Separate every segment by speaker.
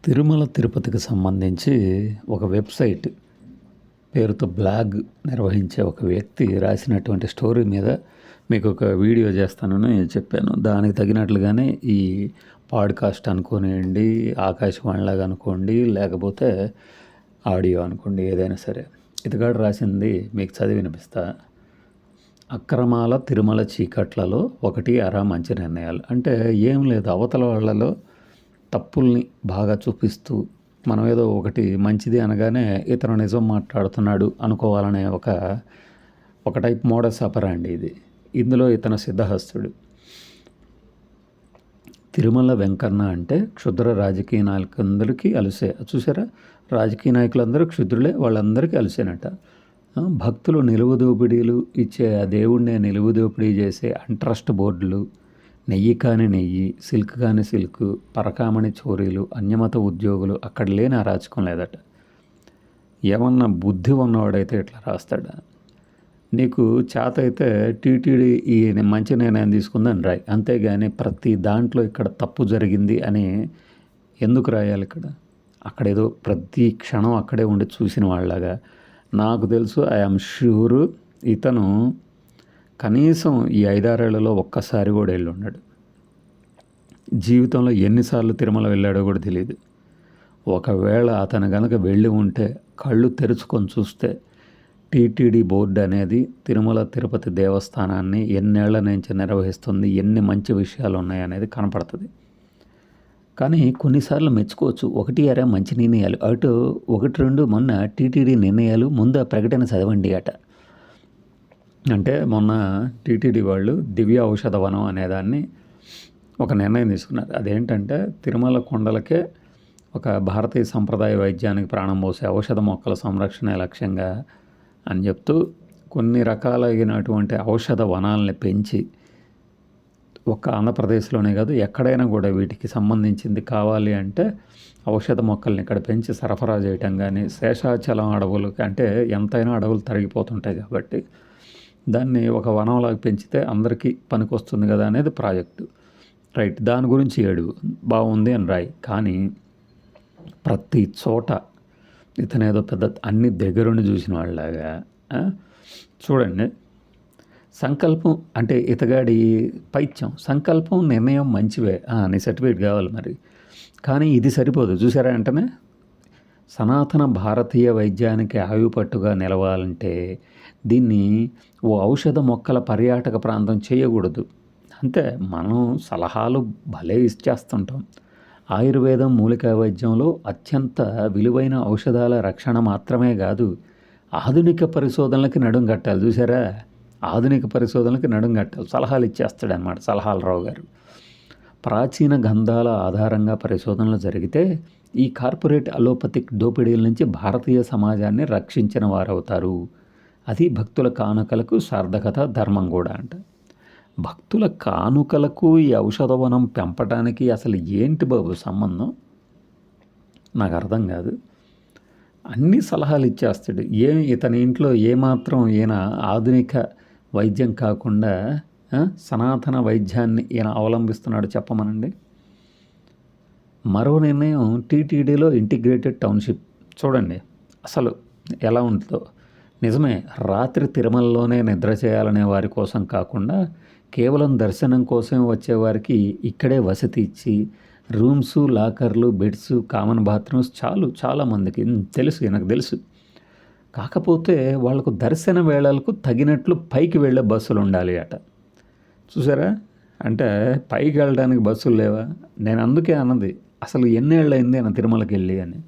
Speaker 1: తిరుమల తిరుపతికి సంబంధించి ఒక వెబ్సైట్ పేరుతో బ్లాగ్ నిర్వహించే ఒక వ్యక్తి రాసినటువంటి స్టోరీ మీద మీకు ఒక వీడియో చేస్తానని చెప్పాను. దానికి తగినట్లుగానే ఈ పాడ్కాస్ట్ అనుకోనియండి, ఆకాశవాణిలాగా అనుకోండి, లేకపోతే ఆడియో అనుకోండి, ఏదైనా సరే ఇతగాడు రాసింది మీకు చదివి వినిపిస్తా. అక్రమాల తిరుమల చీకట్లలో ఒకటి అరా మంచి నిర్ణయాలు. అంటే ఏం లేదు, అవతల వాళ్ళలో తప్పుల్ని బాగా చూపిస్తూ మనం ఏదో ఒకటి మంచిది అనగానే ఇతను నిజం మాట్లాడుతున్నాడు అనుకోవాలనే ఒక టైప్ మోడస్ ఆపరాండి ఇది. ఇందులో ఇతను సిద్ధహస్తుడు. తిరుమల వెంకన్న అంటే క్షుద్ర రాజకీయ నాయకులందరికీ అలుసే. చూసారా, రాజకీయ నాయకులందరూ క్షుద్రులే, వాళ్ళందరికీ అలుసేనట. భక్తులు నిలువు దోపిడీలు ఇచ్చే ఆ దేవుడినే నిలువు దోపిడీ చేసే అంట్రస్ట్ బోర్డులు, నెయ్యి కాని నెయ్యి, సిల్క్ కాని సిల్క్, పరకామణి చోరీలు, అన్యమత ఉద్యోగులు, అక్కడ లేని అరాచకం లేదట. ఏమన్నా బుద్ధి ఉన్నవాడైతే ఇట్లా రాస్తాడా? నీకు చేత అయితే టీటీడీ ఈ మంచి నిర్ణయం తీసుకుందని రాయి, అంతేగాని ప్రతి దాంట్లో ఇక్కడ తప్పు జరిగింది అని ఎందుకు రాయాలి? అక్కడ ఏదో ప్రతి క్షణం అక్కడే ఉండి చూసిన వాళ్ళగా. నాకు తెలుసు, ఐఎమ్ ష్యూర్ ఇతను కనీసం ఈ 5-6 ఏళ్లలో ఒక్కసారి కూడా వెళ్ళి ఉన్నాడు. జీవితంలో ఎన్నిసార్లు తిరుమల వెళ్ళాడో కూడా తెలియదు. ఒకవేళ అతను కనుక వెళ్ళి ఉంటే కళ్ళు తెరుచుకొని చూస్తే టీటీడీ బోర్డు అనేది తిరుమల తిరుపతి దేవస్థానాన్ని ఎన్నేళ్ల నుంచి నిర్వహిస్తుంది, ఎన్ని మంచి విషయాలు ఉన్నాయనేది కనపడుతుంది. కానీ కొన్నిసార్లు మెచ్చుకోవచ్చు, 1-2 మంచి నిర్ణయాలు, అటు 1-2 మొన్న టీటీడీ నిర్ణయాలు ముందు ప్రకటన చదవండి అట. అంటే మొన్న టీటీడీ వాళ్ళు దివ్య ఔషధ వనం అనేదాన్ని ఒక నిర్ణయం తీసుకున్నారు. అదేంటంటే తిరుమల కొండలకే ఒక భారతీయ సంప్రదాయ వైద్యానికి ప్రాణం పోసే ఔషధ మొక్కల సంరక్షణ లక్ష్యంగా అని చెప్తూ కొన్ని రకాలైనటువంటి ఔషధ వనాలని పెంచి ఒక్క ఆంధ్రప్రదేశ్లోనే కాదు ఎక్కడైనా కూడా వీటికి సంబంధించింది కావాలి అంటే ఔషధ మొక్కల్ని ఇక్కడ పెంచి సరఫరా చేయటం. కానీ శేషాచలం అడవులు అంటే ఎంతైనా అడవులు తరిగిపోతుంటాయి కాబట్టి దాన్ని ఒక వనంలాగా పెంచితే అందరికీ పనికొస్తుంది కదా అనేది ప్రాజెక్టు. రైట్, దాని గురించి బాగుంది అని రాయి. కానీ ప్రతి చోట ఇతనేదో పెద్ద అన్ని దగ్గరుండి చూసిన వాళ్ళలాగా చూడండి. సంకల్పం అంటే ఇతగాడి పైత్యం, సంకల్పం నిర్ణయం మంచివే, నీ సర్టిఫికేట్ కావాలి మరి, కానీ ఇది సరిపోదు. చూసారా, వెంటనే సనాతన భారతీయ వైద్యానికి ఆయుపట్టుగా నిలవాలంటే దీన్ని ఓ ఔషధ మొక్కల పర్యాటక ప్రాంతం చేయకూడదు. అంతే, మనం సలహాలు భలే ఇచ్చేస్తుంటాం. ఆయుర్వేదం మూలికా వైద్యంలో అత్యంత విలువైన ఔషధాల రక్షణ మాత్రమే కాదు, ఆధునిక పరిశోధనలకి నడుం కట్టాలి. చూసారా, ఆధునిక పరిశోధనలకి నడుం కట్టాలి. సలహాలు ఇచ్చేస్తాడనమాట సలహాల రావు గారు. ప్రాచీన గంధాల ఆధారంగా పరిశోధనలు జరిగితే ఈ కార్పొరేట్ అలోపతిక్ దోపిడీల నుంచి భారతీయ సమాజాన్ని రక్షించిన వారవుతారు. అది భక్తుల కానుకలకు సార్థకత, ధర్మం కూడా అంట. భక్తుల కానుకలకు ఈ ఔషధవనం పెంపటానికి అసలు ఏంటి బాబు సంబంధం? నాకు అర్థం కాదు. అన్ని సలహాలు ఇచ్చేస్తాడు. ఇతని ఇంట్లో ఏమాత్రం ఈయన ఆధునిక వైద్యం కాకుండా సనాతన వైద్యాన్ని ఈయన అవలంబిస్తున్నాడు చెప్పమనండి. మరో నిర్ణయం టీటీడీలో ఇంటిగ్రేటెడ్ టౌన్షిప్. చూడండి అసలు ఎలా ఉంటుందో. నిజమే, రాత్రి తిరుమలలోనే నిద్ర చేయాలనే వారి కోసం కాకుండా కేవలం దర్శనం కోసం వచ్చేవారికి ఇక్కడే వసతి ఇచ్చి రూమ్సు, లాకర్లు, బెడ్స్, కామన్ బాత్రూమ్స్ చాలామందికి నాకు తెలుసు. కాకపోతే వాళ్ళకు దర్శన వేళలకు తగినట్లు పైకి వెళ్ళే బస్సులు ఉండాలి అట. చూసారా, అంటే పైకి వెళ్ళడానికి బస్సులు లేవా? నేను అందుకే అన్నది, అసలు ఎన్నేళ్ళైంది నా తిరుమలకి వెళ్ళి అని.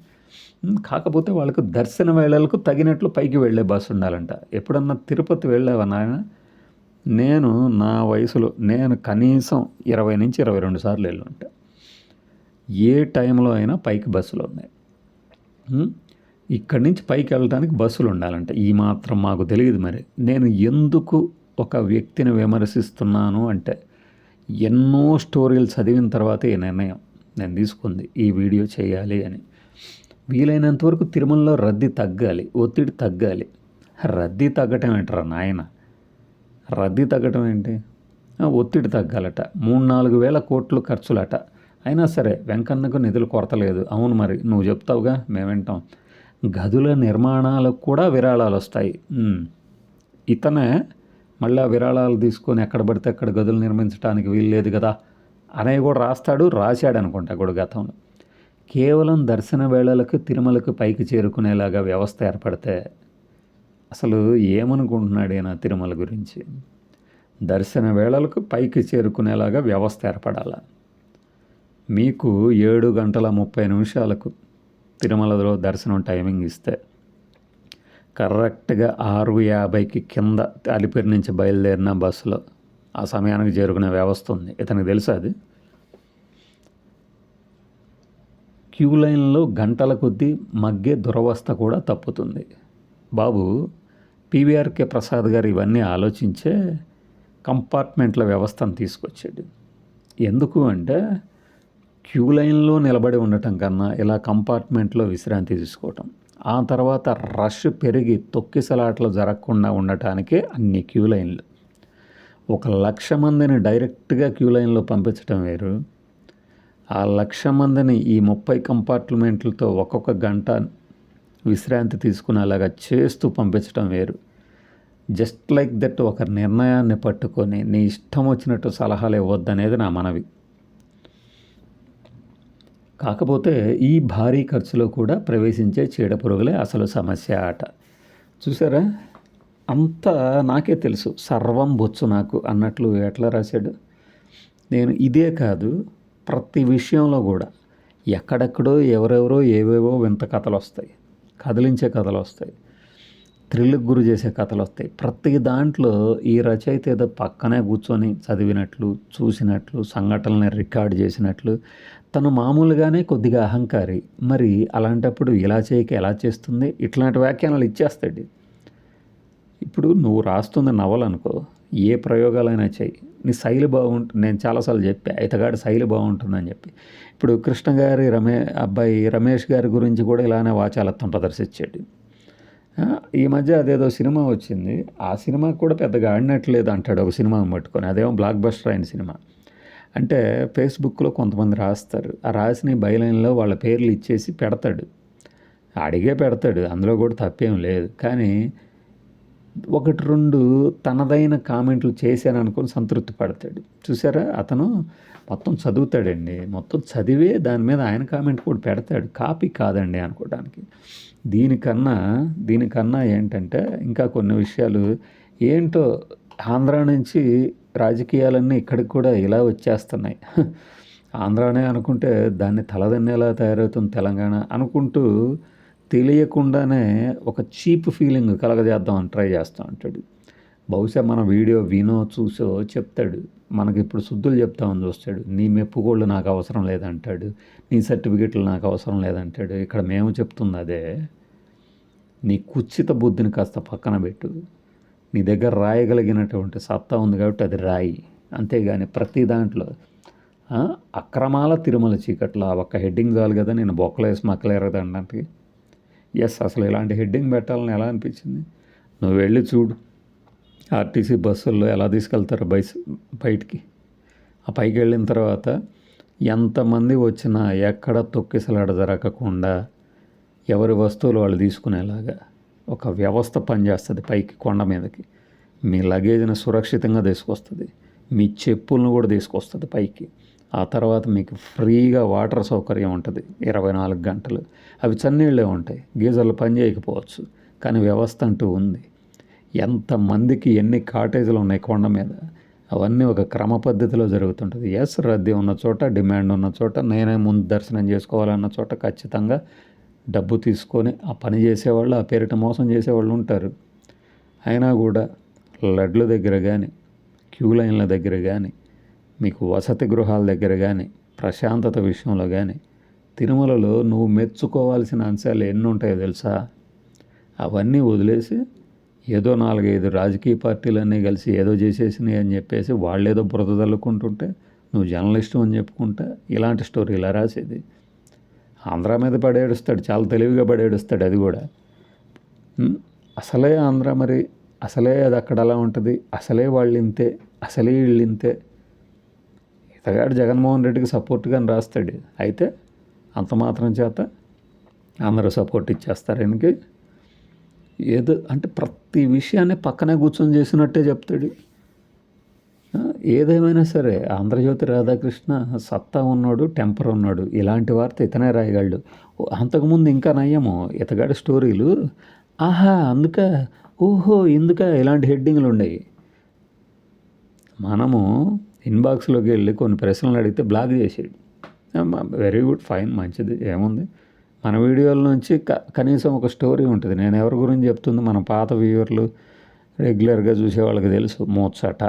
Speaker 1: కాకపోతే వాళ్ళకు దర్శన వేళలకు తగినట్లు పైకి వెళ్ళే బస్సు ఉండాలంట. ఎప్పుడన్నా తిరుపతి వెళ్ళావా నాయన? నేను నా వయసులో నేను కనీసం 20-22 సార్లు వెళ్ళి ఉంటా. ఏ టైంలో అయినా పైకి బస్సులు ఉన్నాయి. ఇక్కడి నుంచి పైకి వెళ్ళడానికి బస్సులు ఉండాలంట. ఈ మాత్రం మాకు తెలియదు. మరి నేను ఎందుకు ఒక వ్యక్తిని విమర్శిస్తున్నాను అంటే ఎన్నో స్టోరీలు చదివిన తర్వాత ఈ నిర్ణయం నేను తీసుకుంది, ఈ వీడియో చేయాలి అని. వీలైనంత వరకు తిరుమలలో రద్దీ తగ్గాలి, ఒత్తిడి తగ్గాలి. రద్దీ తగ్గటం ఏంటరా నాయన? రద్దీ తగ్గటం ఏంటి? ఒత్తిడి తగ్గాలట. 3-4 వేల కోట్లు ఖర్చులట. అయినా సరే వెంకన్నకు నిధులు కొరత లేదు. అవును మరి నువ్వు చెప్తావుగా, మేము వింటాం. గదుల నిర్మాణాలకు కూడా విరాళాలు వస్తాయి. ఇతనే మళ్ళీ విరాళాలు తీసుకొని ఎక్కడ పడితే అక్కడ గదులు నిర్మించడానికి వీల్లేదు కదా అనేవి కూడా రాశాడు అనుకుంటా కూడా గతంలో. కేవలం దర్శన వేళలకు తిరుమలకు పైకి చేరుకునేలాగా వ్యవస్థ ఏర్పడితే అసలు ఏమనుకుంటున్నాడు ఈయన తిరుమల గురించి? దర్శన వేళలకు పైకి చేరుకునేలాగా వ్యవస్థ ఏర్పడాల. మీకు 7:30 తిరుమలలో దర్శనం టైమింగ్ ఇస్తే కరెక్ట్గా 6:50కి కింద అలిపిరి నుంచి బయలుదేరిన బస్సులో ఆ సమయానికి చేరుకునే వ్యవస్థ ఉంది. ఇతనికి తెలుసా అది? క్యూ లైన్లో గంటల కొద్దీ మగ్గే దురవస్థ కూడా తప్పుతుంది. బాబు పీవీఆర్కే ప్రసాద్ గారు ఇవన్నీ ఆలోచించే కంపార్ట్మెంట్ల వ్యవస్థను తీసుకొచ్చాడు. ఎందుకు అంటే క్యూ లైన్లో నిలబడి ఉండటం కన్నా ఇలా కంపార్ట్మెంట్లో విశ్రాంతి తీసుకోవటం, ఆ తర్వాత రష్ పెరిగి తొక్కిసలాట్లు జరగకుండా ఉండటానికే అన్ని క్యూ లైన్లు. 1,00,000 మందిని డైరెక్ట్గా క్యూ లైన్లో పంపించడం వేరు, ఆ 1,00,000 మందిని ఈ 30 కంపార్ట్మెంట్లతో ఒక్కొక్క గంట విశ్రాంతి తీసుకునేలాగా చేస్తూ పంపించడం వేరు. జస్ట్ లైక్ దట్ ఒక నిర్ణయాన్ని పట్టుకొని నీ ఇష్టం వచ్చినట్టు సలహాలు ఇవ్వద్దనేది నా మనవి. కాకపోతే ఈ భారీ ఖర్చులో కూడా ప్రవేశించే చీడపురుగులే అసలు సమస్య ఆట. చూసారా, అంతా నాకే తెలుసు, సర్వం బొచ్చు నాకు అన్నట్లు ఎట్లా రాశాడు. నేను ఇదే కాదు ప్రతి విషయంలో కూడా ఎక్కడెక్కడో ఎవరెవరో ఏవేవో వింత కథలు వస్తాయి, కదిలించే కథలు వస్తాయి, థ్రిల్కి గురి చేసే కథలు వస్తాయి. ప్రతి దాంట్లో ఈ రచయిత ఏదో పక్కనే కూర్చొని చదివినట్లు, చూసినట్లు, సంఘటనల్ని రికార్డ్ చేసినట్లు, తను మామూలుగానే కొద్దిగా అహంకారి. మరి అలాంటప్పుడు ఇలా చేయక ఎలా చేస్తుంది, ఇట్లాంటి వ్యాఖ్యానాలు ఇచ్చేస్తాడు. ఇప్పుడు నువ్వు రాస్తుంది నవలనుకో, ఏ ప్రయోగాలైనా చెయ్యి, నీ శైలి బాగుంటుంది. నేను చాలాసార్లు చెప్పా ఇతగాడి శైలి బాగుంటుందని చెప్పి. ఇప్పుడు కృష్ణ గారి అబ్బాయి రమేష్ గారి గురించి కూడా ఇలానే వాచాలత్వం ప్రదర్శించాడు. ఈ మధ్య అదేదో సినిమా వచ్చింది, ఆ సినిమా కూడా పెద్దగా ఆడినట్లేదు అంటాడు ఒక సినిమాని పట్టుకొని. అదేమో బ్లాక్ బస్టర్ అయిన సినిమా. అంటే ఫేస్బుక్లో కొంతమంది రాస్తారు, ఆ రాసిన బైలైన్లో వాళ్ళ పేర్లు ఇచ్చేసి పెడతాడు, అడిగే పెడతాడు, అందులో కూడా తప్పేం లేదు. కానీ 1-2 తనదైన కామెంట్లు చేశాను అనుకొని సంతృప్తి పడతాడు. చూసారా, అతను మొత్తం చదువుతాడండి, మొత్తం చదివే దాని మీద ఆయన కామెంట్ కూడా పెడతాడు. కాపీ కాదండి అనుకోవడానికి. దీనికన్నా ఏంటంటే ఇంకా కొన్ని విషయాలు ఏంటో, ఆంధ్ర నుంచి రాజకీయాలన్నీ ఇక్కడికి కూడా ఇలా వచ్చేస్తున్నాయి. ఆంధ్రానే అనుకుంటే దాన్ని తలదన్నేలా తయారవుతుంది తెలంగాణ అనుకుంటూ తెలియకుండానే ఒక చీప్ ఫీలింగ్ కలగజేద్దామని ట్రై చేస్తూ ఉంటాడు. బహుశా మన వీడియో వినో చూసో చెప్తాడు, మనకి ఇప్పుడు శుద్ధులు చెప్తామని చూస్తాడు. నీ మెప్పుకోళ్ళు నాకు అవసరం లేదంటాడు, నీ సర్టిఫికెట్లు నాకు అవసరం లేదంటాడు. ఇక్కడ మేము చెప్తుంది అదే, నీ కుచ్చిత బుద్ధిని కాస్త పక్కన పెట్టు. నీ దగ్గర రాయగలిగినటువంటి సత్తా ఉంది కాబట్టి అది రాయి, అంతేగాని ప్రతి దాంట్లో అక్రమాల తిరుమల చీకట్ల ఒక్క హెడ్డింగ్ చాలు కదా నేను బొక్కలేసి మక్కలేరదండానికి. అసలు ఇలాంటి హెడ్డింగ్ పెట్టాలని ఎలా అనిపించింది? నువ్వు వెళ్ళి చూడు, ఆర్టీసీ బస్సుల్లో ఎలా తీసుకెళ్తారు బయటికి. ఆ పైకి వెళ్ళిన తర్వాత ఎంతమంది వచ్చినా ఎక్కడ తొక్కిసలాట జరగకుండా ఎవరి వస్తువులు వాళ్ళు తీసుకునేలాగా ఒక వ్యవస్థ పనిచేస్తుంది. పైకి కొండ మీదకి మీ లగేజ్ని సురక్షితంగా తీసుకొస్తుంది, మీ చెప్పులను కూడా తీసుకొస్తుంది పైకి. ఆ తర్వాత మీకు ఫ్రీగా వాటర్ సౌకర్యం ఉంటుంది 24 గంటలు. అవి చన్నీళ్ళే ఉంటాయి, గీజర్లు పని చేయకపోవచ్చు, కానీ వ్యవస్థ అంటూ ఉంది. ఎంతమందికి ఎన్ని కాటేజీలు ఉన్నాయి కొండ మీద, అవన్నీ ఒక క్రమ పద్ధతిలో జరుగుతుంటుంది. రద్దీ ఉన్న చోట, డిమాండ్ ఉన్న చోట, నేనే ముందు దర్శనం చేసుకోవాలన్న చోట ఖచ్చితంగా డబ్బు తీసుకొని ఆ పని చేసేవాళ్ళు, ఆ పేరిట మోసం చేసేవాళ్ళు ఉంటారు. అయినా కూడా లడ్ల దగ్గర కానీ, క్యూ లైన్ల దగ్గర కానీ, మీకు వసతి గృహాల దగ్గర కానీ, ప్రశాంతత విషయంలో కానీ తిరుమలలో నువ్వు మెచ్చుకోవాల్సిన అంశాలు ఎన్ని ఉంటాయో తెలుసా? అవన్నీ వదిలేసి ఏదో 4-5 రాజకీయ పార్టీలన్నీ కలిసి ఏదో చేసేసినాయి అని చెప్పేసి వాళ్ళేదో బురద తల్లుకుంటుంటే నువ్వు జర్నలిస్టు అని చెప్పుకుంటా ఇలాంటి స్టోరీ ఇలా రాసేది. ఆంధ్ర మీద పడేడుస్తాడు, చాలా తెలివిగా పడేడుస్తాడు. అది కూడా అసలే ఆంధ్ర, మరి అసలే అది అక్కడ అలా ఉంటుంది, అసలే వాళ్ళు ఇంతే, అసలే వీళ్ళు ఇంతే. ఇతగాడు జగన్మోహన్ రెడ్డికి సపోర్ట్గాని రాస్తాడు. అయితే అంత మాత్రం చేత అందరూ సపోర్ట్ ఇచ్చేస్తారు ఆయనకి. ఏదో అంటే ప్రతి విషయాన్ని పక్కనే కూర్చొని చేసినట్టే చెప్తాడు. ఏదేమైనా సరే ఆంధ్రజ్యోతి రాధాకృష్ణ సత్తా ఉన్నాడు, టెంపర్ ఉన్నాడు. ఇలాంటి వార్త ఇతనే రాయగలడు. అంతకుముందు ఇంకా నయ్యము ఇతగాడి స్టోరీలు ఆహా అందుక ఓహో ఎందుక ఇలాంటి హెడ్డింగ్లు ఉండేవి. మనము ఇన్బాక్స్లోకి వెళ్ళి కొన్ని ప్రశ్నలు అడిగితే బ్లాక్ చేసేది. వెరీ గుడ్, ఫైన్, మంచిది, ఏముంది. మన వీడియోల నుంచి కనీసం ఒక స్టోరీ ఉంటుంది. నేను ఎవరి గురించి చెప్తుంది మన పాత వ్యూవర్లు రెగ్యులర్గా చూసే వాళ్ళకి తెలుసు. మోత్సట